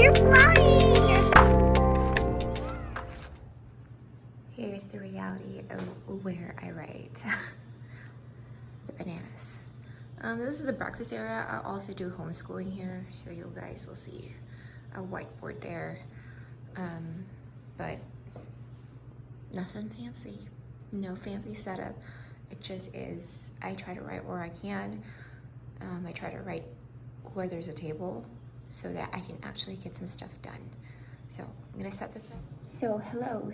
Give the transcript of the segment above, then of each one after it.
You're flying! Here's the reality of where I write. The bananas. This is the breakfast area. I also do homeschooling here, so you guys will see a whiteboard there. But nothing fancy. No fancy setup. It just is, I try to write where I can. I try to write where there's a table so that I can actually get some stuff done. So I'm gonna set this up. So hello,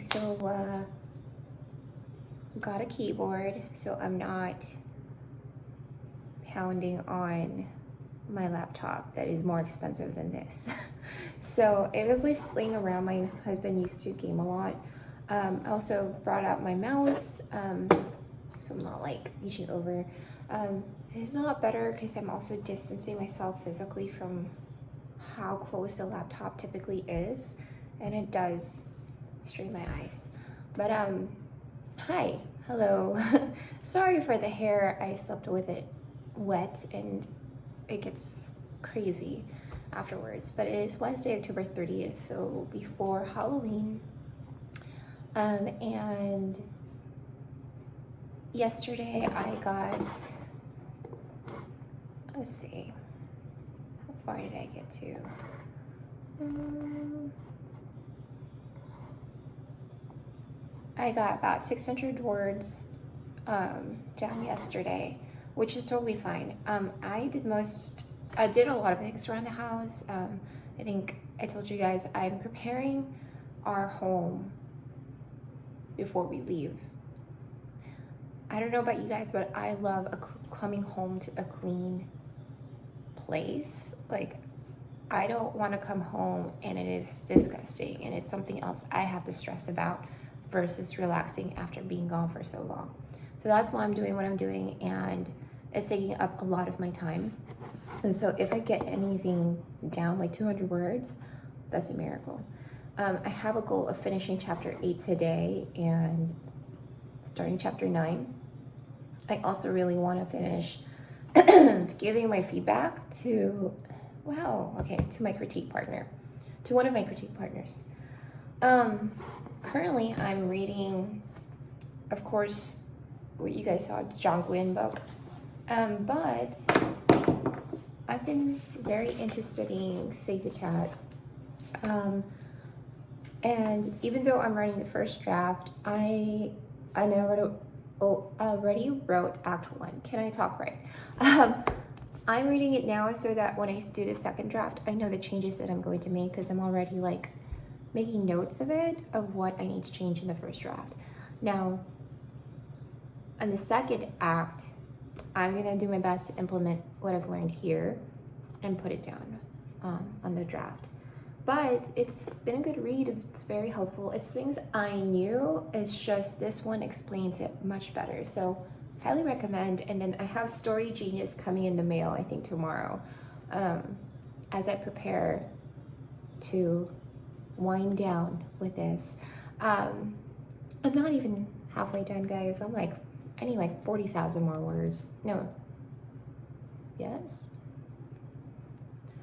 got a keyboard, so I'm not pounding on my laptop that is more expensive than this. So it was like laying around. My husband used to game a lot. I also brought out my mouse, so I'm not like reaching over. It's a lot better because I'm also distancing myself physically from how close the laptop typically is, and it does strain my eyes. But hi, hello. Sorry for the hair. I slept with it wet and it gets crazy afterwards. But it is Wednesday, October 30th, so before Halloween. And yesterday I got, let's see, how far did I get to? I got about 600 words down yesterday, which is totally fine. I did a lot of things around the house. I think I told you guys I'm preparing our home before we leave. I don't know about you guys, but I love coming home to a clean place. Like, I don't want to come home and it is disgusting and it's something else I have to stress about versus relaxing after being gone for so long. So that's why I'm doing what I'm doing, and it's taking up a lot of my time. And so if I get anything down like 200 words, that's a miracle. I have a goal of finishing chapter 8 today and starting chapter 9. I also really want to finish giving my feedback to my critique partner, to one of my critique partners. Currently I'm reading, of course, what you guys saw, the John Gwynne book. But I've been very into studying Save the Cat. And even though I'm writing the first draft, I already wrote Act 1. Can I talk right? I'm reading it now so that when I do the second draft, I know the changes that I'm going to make, because I'm already like making notes of it, of what I need to change in the first draft. Now, on the second act, I'm gonna do my best to implement what I've learned here and put it down on the draft. But it's been a good read. It's very helpful. It's things I knew. It's just this one explains it much better. So highly recommend. And then I have Story Genius coming in the mail, I think tomorrow, as I prepare to wind down with this. I'm not even halfway done, guys. I need like 40,000 more words. No. Yes?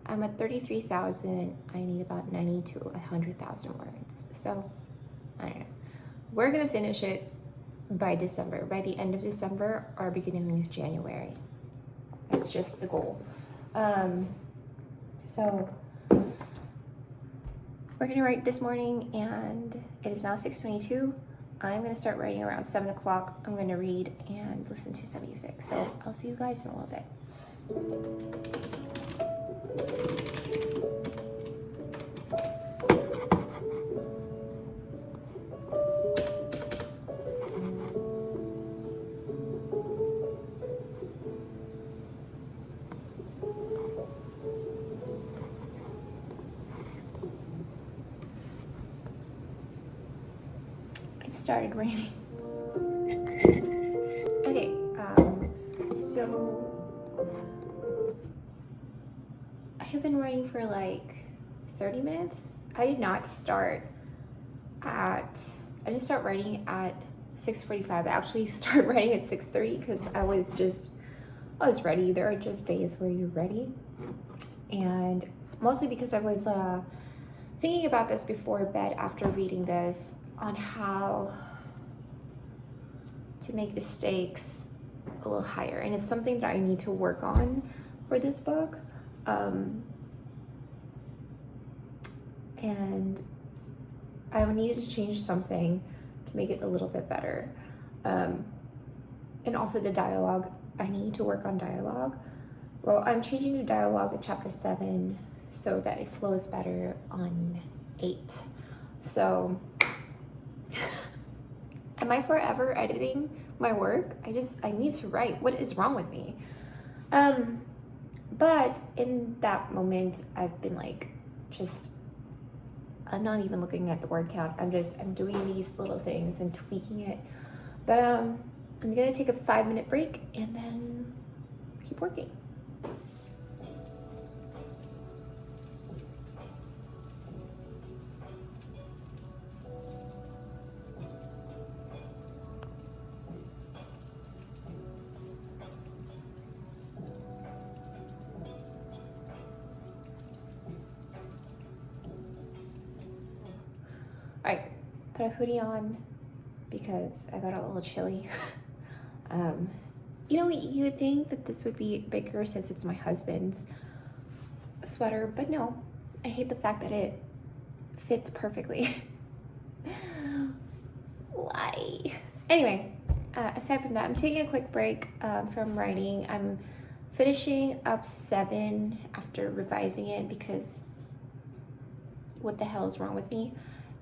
I'm at 33,000. I need about 90 to 100,000 words. So, I don't know. We're going to finish it by December, by the end of December or beginning of January. That's just the goal. So, we're going to write this morning, and it is now 6:22. I'm going to start writing around 7 o'clock. I'm going to read and listen to some music. So, I'll see you guys in a little bit. It started raining. Okay, so I have been writing for like 30 minutes. I didn't start writing at 6:45. I actually started writing at 6:30 because I was ready. There are just days where you're ready. And mostly because I was thinking about this before bed after reading this on how to make the stakes a little higher. And it's something that I need to work on for this book. And I needed to change something to make it a little bit better. And also the dialogue. I need to work on dialogue. Well, I'm changing the dialogue in chapter 7 so that it flows better on 8. So, am I forever editing my work? I need to write. What is wrong with me? But in that moment, I've been like, I'm not even looking at the word count. I'm doing these little things and tweaking it. But I'm gonna take a 5-minute break and then keep working. All right, put a hoodie on because I got a little chilly. You know, you would think that this would be bigger since it's my husband's sweater, but no, I hate the fact that it fits perfectly. Why? Anyway, aside from that, I'm taking a quick break from writing. I'm finishing up 7 after revising it because what the hell is wrong with me?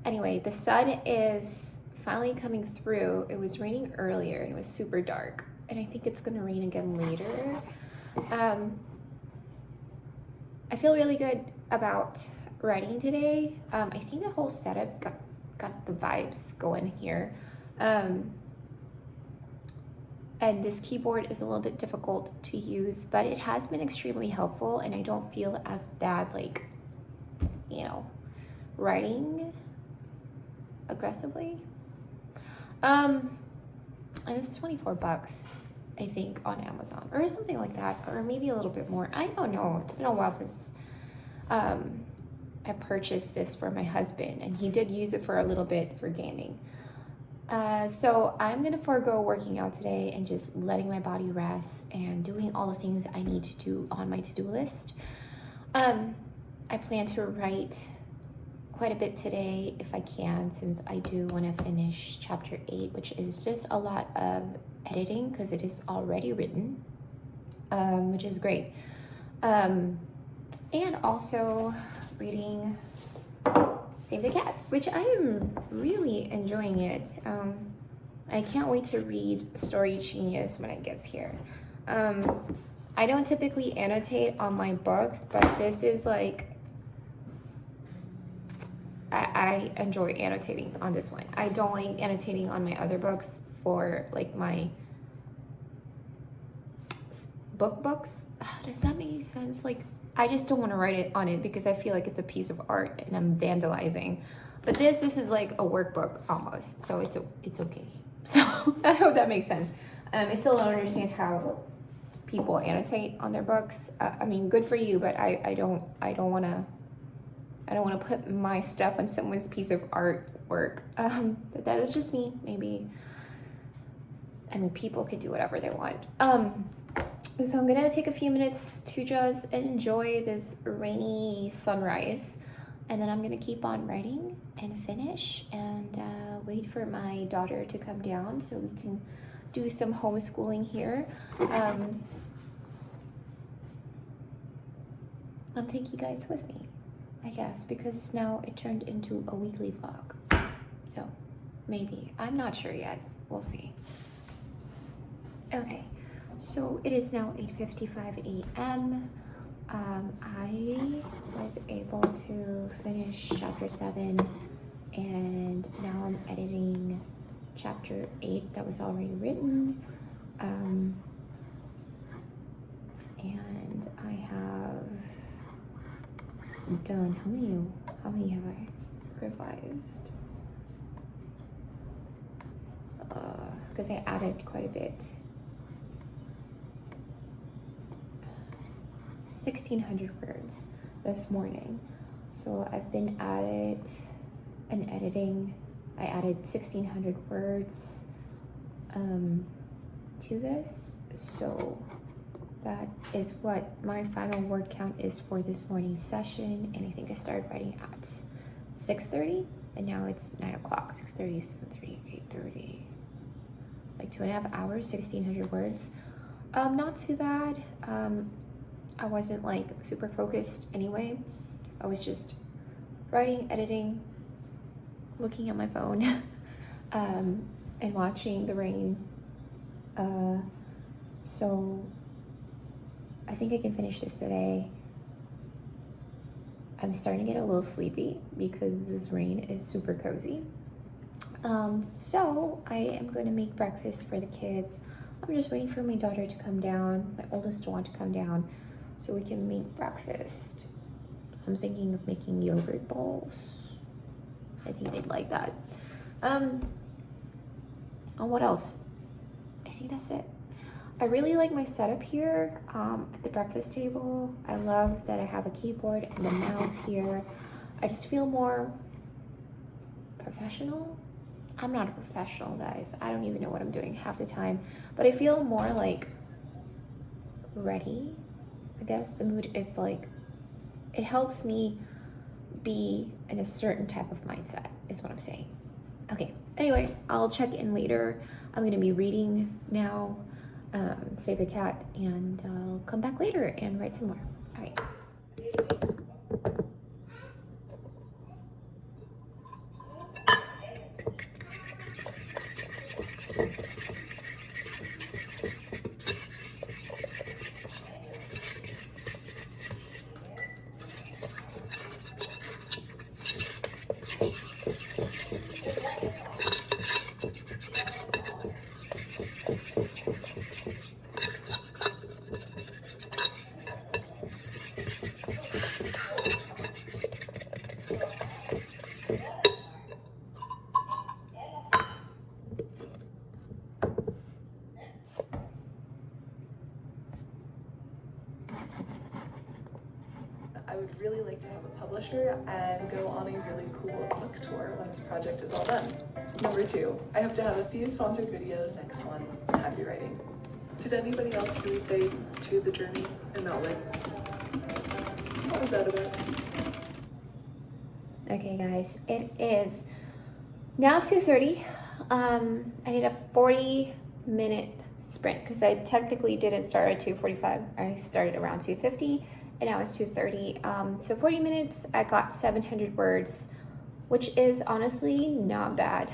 Anyway, the sun is finally coming through. It was raining earlier and it was super dark, and I think it's gonna rain again later. I feel really good about writing today. I think the whole setup got the vibes going here. And this keyboard is a little bit difficult to use, but it has been extremely helpful, and I don't feel as bad, like, you know, writing aggressively. And it's $24, I think, on Amazon or something like that, or maybe a little bit more. I don't know. It's been a while since I purchased this for my husband, and he did use it for a little bit for gaming. So I'm gonna forego working out today and just letting my body rest and doing all the things I need to do on my to-do list. I plan to write quite a bit today if I can, since I do want to finish chapter 8, which is just a lot of editing because it is already written, which is great. And also reading Save the Cat, which I am really enjoying it. I can't wait to read Story Genius when it gets here. I don't typically annotate on my books, but this is like, I enjoy annotating on this one. I don't like annotating on my other books for like my books. Does that make sense? Like, I just don't want to write it on it because I feel like it's a piece of art and I'm vandalizing. But this is like a workbook almost, so it's okay. So I hope that makes sense. I still don't understand how people annotate on their books. I mean, good for you, but I don't want to put my stuff on someone's piece of artwork. But that is just me. Maybe, I mean, people can do whatever they want. So I'm gonna take a few minutes to just enjoy this rainy sunrise, and then I'm gonna keep on writing and finish and wait for my daughter to come down so we can do some homeschooling here. I'll take you guys with me, I guess, because now it turned into a weekly vlog. So maybe, I'm not sure yet. We'll see. Okay, so it is now 8:55 a.m. I was able to finish chapter 7, and now I'm editing chapter 8 that was already written. And I have done, how many have I revised? Because I added quite a bit. 1,600 words this morning. So I've been at it and editing. I added 1,600 words to this. So that is what my final word count is for this morning's session. And I think I started writing at 6:30 and now it's 9 o'clock. 6:30, 7:30, 8:30. Like 2.5 hours, 1,600 words. Not too bad. I wasn't like super focused anyway. I was just writing, editing, looking at my phone, and watching the rain. So I think I can finish this today. I'm starting to get a little sleepy because this rain is super cozy. So I am going to make breakfast for the kids. I'm just waiting for my daughter to come down, my oldest one to come down, so we can make breakfast. I'm thinking of making yogurt bowls. I think they'd like that. And what else? I think that's it. I really like my setup here at the breakfast table. I love that I have a keyboard and a mouse here. I just feel more professional. I'm not a professional, guys. I don't even know what I'm doing half the time, but I feel more like ready. I guess the mood is like, it helps me be in a certain type of mindset is what I'm saying. Okay, anyway, I'll check in later. I'm gonna be reading now, Save the Cat, and I'll come back later and write some more. All right. I would really like to have a publisher and go on a really cool book tour when this project is all done. Number 2, I have to have a few sponsored videos. Next one, happy writing. Did anybody else really say to the journey and not like, what was that about? Okay, guys, it is now 2:30. I did a 40-minute sprint because I technically didn't start at 2:45. I started around 2:50. And now it's 2:30. So 40 minutes, I got 700 words, which is honestly not bad.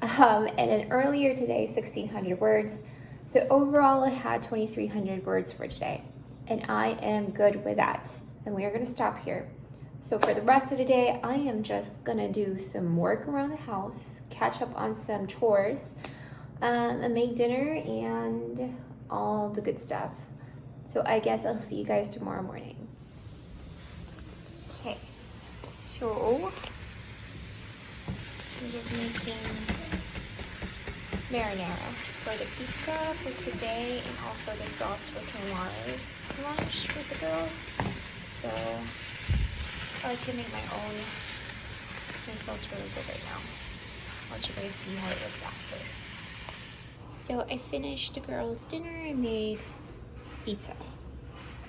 And then earlier today, 1,600 words. So overall, I had 2,300 words for today. And I am good with that. And we are gonna stop here. So for the rest of the day, I am just gonna do some work around the house, catch up on some chores, and make dinner and all the good stuff. So I guess I'll see you guys tomorrow morning. Okay, so I'm just making marinara for the pizza for today and also the sauce for tomorrow's lunch with the girls. So I like to make my own. It smells really good right now. I'll let you guys see how it looks after. So I finished the girls' dinner and made pizza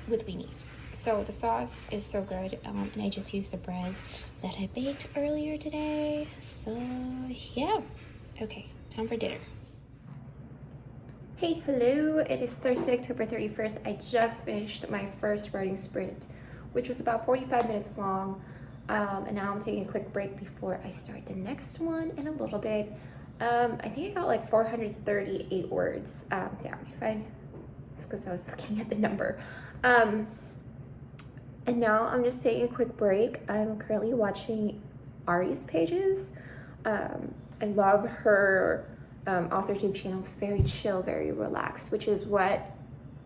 with weenies. So the sauce is so good, and I just used the bread that I baked earlier today. So yeah, okay, time for dinner. Hey, hello, it is Thursday, October 31st. I just finished my first writing sprint, which was about 45 minutes long, and now I'm taking a quick break before I start the next one in a little bit. I think I got like 438 words down. It's because I was looking at the number. And now I'm just taking a quick break. I'm currently watching Ari's pages. I love her AuthorTube channel. It's very chill, very relaxed, which is what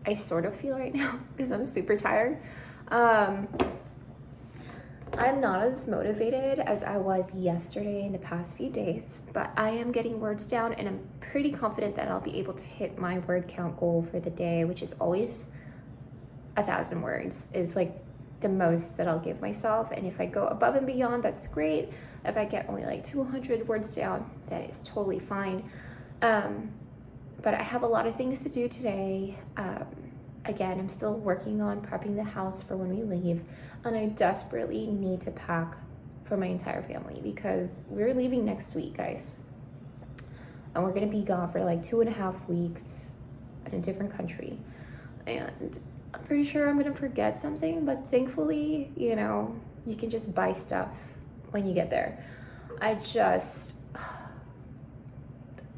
I sort of feel right now because I'm super tired. I'm not as motivated as I was yesterday in the past few days, but I am getting words down and I'm pretty confident that I'll be able to hit my word count goal for the day, which is always 1,000 words. It's like the most that I'll give myself. And if I go above and beyond, that's great. If I get only like 200 words down, that is totally fine. But I have a lot of things to do today. Again, I'm still working on prepping the house for when we leave, and I desperately need to pack for my entire family because we're leaving next week, guys. And we're gonna be gone for like 2.5 weeks in a different country. And I'm pretty sure I'm gonna forget something, but thankfully, you know, you can just buy stuff when you get there.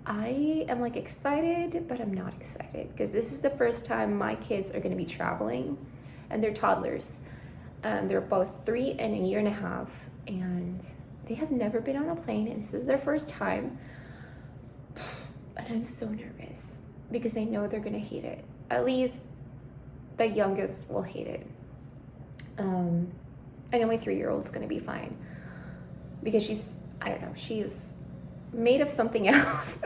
I am like excited, but I'm not excited because this is the first time my kids are gonna be traveling, and they're toddlers. They're both 3 and a year and a half, and they have never been on a plane, and this is their first time. And I'm so nervous because I know they're gonna hate it. At least the youngest will hate it. I know my 3-year-old's gonna be fine because she's made of something else.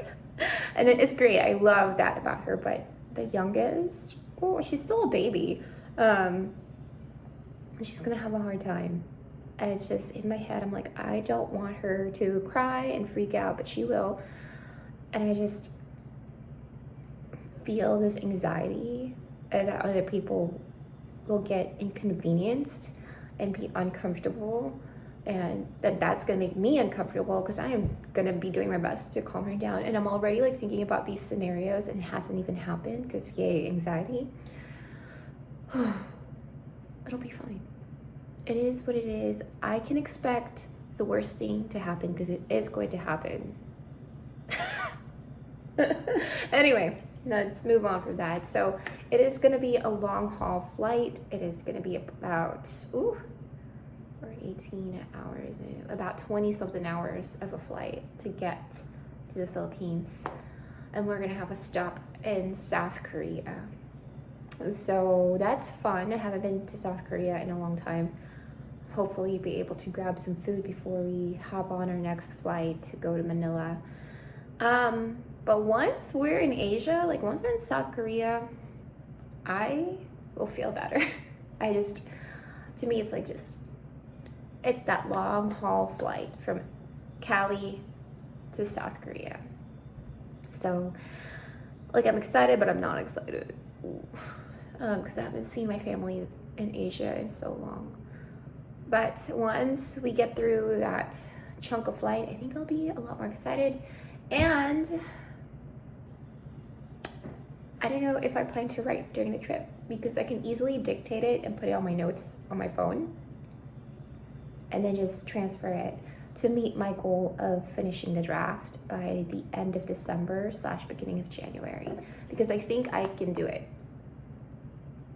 And it's great. I love that about her. But the youngest, she's still a baby. She's gonna have a hard time. And it's just in my head, I'm like, I don't want her to cry and freak out, but she will. And I just feel this anxiety that other people will get inconvenienced and be uncomfortable, and that's gonna make me uncomfortable because I am gonna be doing my best to calm her down. And I'm already like thinking about these scenarios, and it hasn't even happened because yay, anxiety. It'll be fine. It is what it is. I can expect the worst thing to happen because it is going to happen. Anyway, let's move on from that. So it is going to be a long haul flight. It is going to be about 18 hours, about 20 something hours of a flight to get to the Philippines. And we're going to have a stop in South Korea. So that's fun. I haven't been to South Korea in a long time. Hopefully be able to grab some food before we hop on our next flight to go to Manila. But once we're in Asia, like once we're in South Korea, I will feel better. To me, it's that long haul flight from Cali to South Korea. So, like, I'm excited, but I'm not excited. Because I haven't seen my family in Asia in so long. But once we get through that chunk of flight, I think I'll be a lot more excited. And I don't know if I plan to write during the trip because I can easily dictate it and put it on my notes on my phone and then just transfer it to meet my goal of finishing the draft by the end of December / beginning of January, because I think I can do it.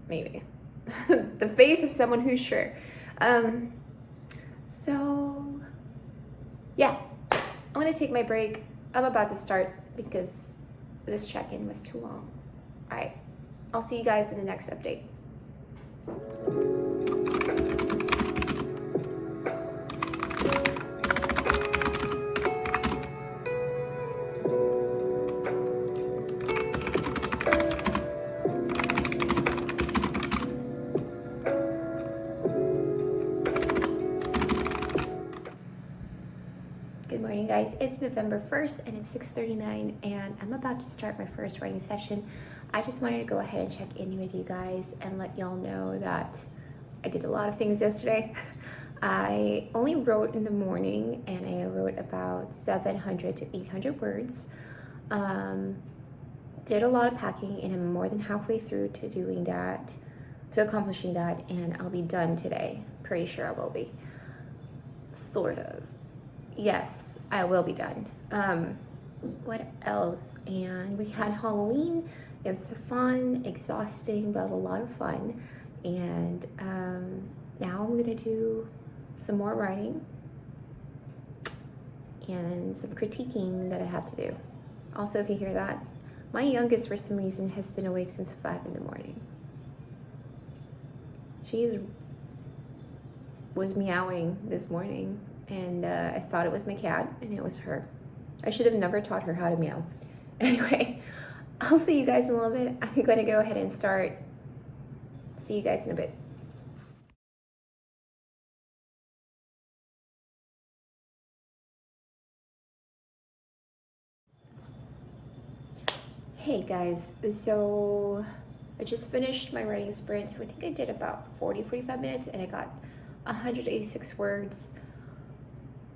Maybe. The face of someone who's sure. So yeah, I'm gonna take my break. I'm about to start because this check-in was too long. All right, I'll see you guys in the next update. Good morning, guys. It's November 1st and it's 6:39 and I'm about to start my first writing session. I just wanted to go ahead and check in with you guys and let y'all know that I did a lot of things yesterday. I only wrote in the morning and I wrote about 700 to 800 words. Did a lot of packing and I'm more than halfway through to doing that, to accomplishing that, and I'll be done today. Pretty sure I will be. Sort of. Yes, I will be done. What else? And we had Halloween. It was fun, exhausting, but a lot of fun. And now I'm gonna do some more writing and some critiquing that I have to do. Also, if you hear that, my youngest for some reason has been awake since 5 in the morning. She was meowing this morning. And I thought it was my cat, and it was her. I should have never taught her how to meow. Anyway, I'll see you guys in a little bit. I'm going to go ahead and start. See you guys in a bit. Hey guys, so I just finished my writing sprint. So I think I did about 45 minutes and I got 186 words,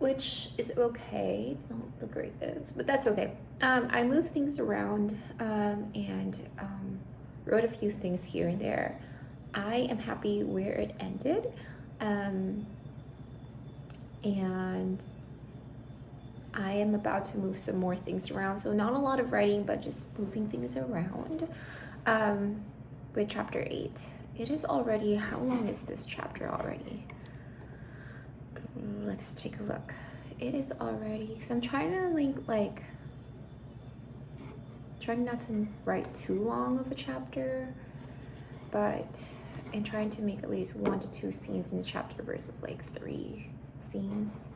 which is okay. It's not the greatest, but that's okay. I moved things around and wrote a few things here and there. I am happy where it ended. And I am about to move some more things around. So not a lot of writing, but just moving things around with chapter 8. It is already, how long is this chapter already? Let's take a look. It is already, because I'm trying to trying not to write too long of a chapter, and trying to make at least 1 to 2 scenes in the chapter versus like 3 scenes.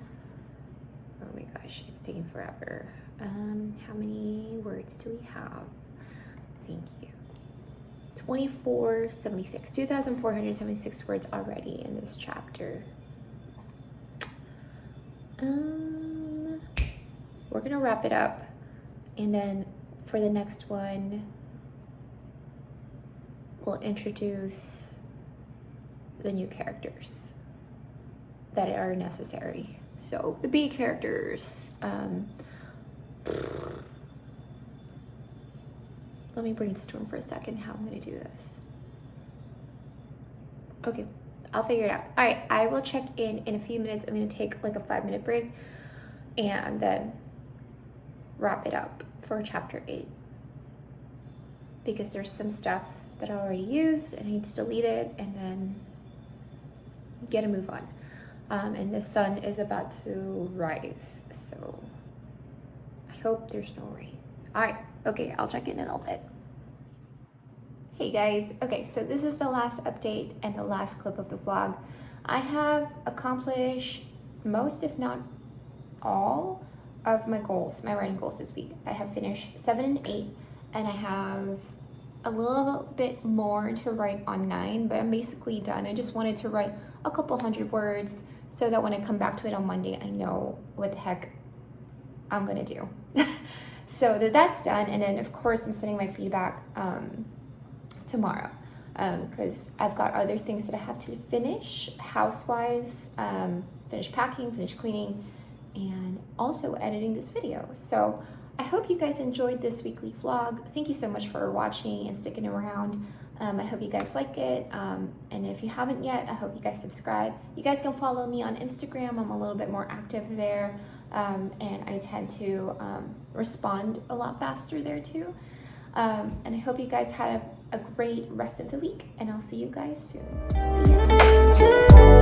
Oh my gosh, it's taking forever. How many words do we have? Thank you. 2,476 words already in this chapter. We're gonna wrap it up, and then for the next one, we'll introduce the new characters that are necessary. So the B characters. Let me brainstorm for a second how I'm gonna do this. Okay, I'll figure it out. All right, I will check in a few minutes. I'm gonna take like a 5-minute break and then wrap it up for chapter 8, because there's some stuff that I already used and I need to delete it and then get a move on. And the sun is about to rise, so I hope there's no rain. All right, okay, I'll check in a little bit. Hey guys, okay, so this is the last update and the last clip of the vlog. I have accomplished most, if not all, of my goals, my writing goals this week. I have finished 7 and 8, and I have a little bit more to write on 9, but I'm basically done. I just wanted to write a couple hundred words so that when I come back to it on Monday, I know what the heck I'm gonna do. So that's done, and then of course I'm sending my feedback tomorrow, because I've got other things that I have to finish house-wise, finish packing, finish cleaning, and also editing this video. So I hope you guys enjoyed this weekly vlog. Thank you so much for watching and sticking around. I hope you guys like it, and if you haven't yet, I hope you guys subscribe. You guys can follow me on Instagram. I'm a little bit more active there, and I tend to respond a lot faster there too. And I hope you guys have a great rest of the week, and I'll see you guys soon. See ya.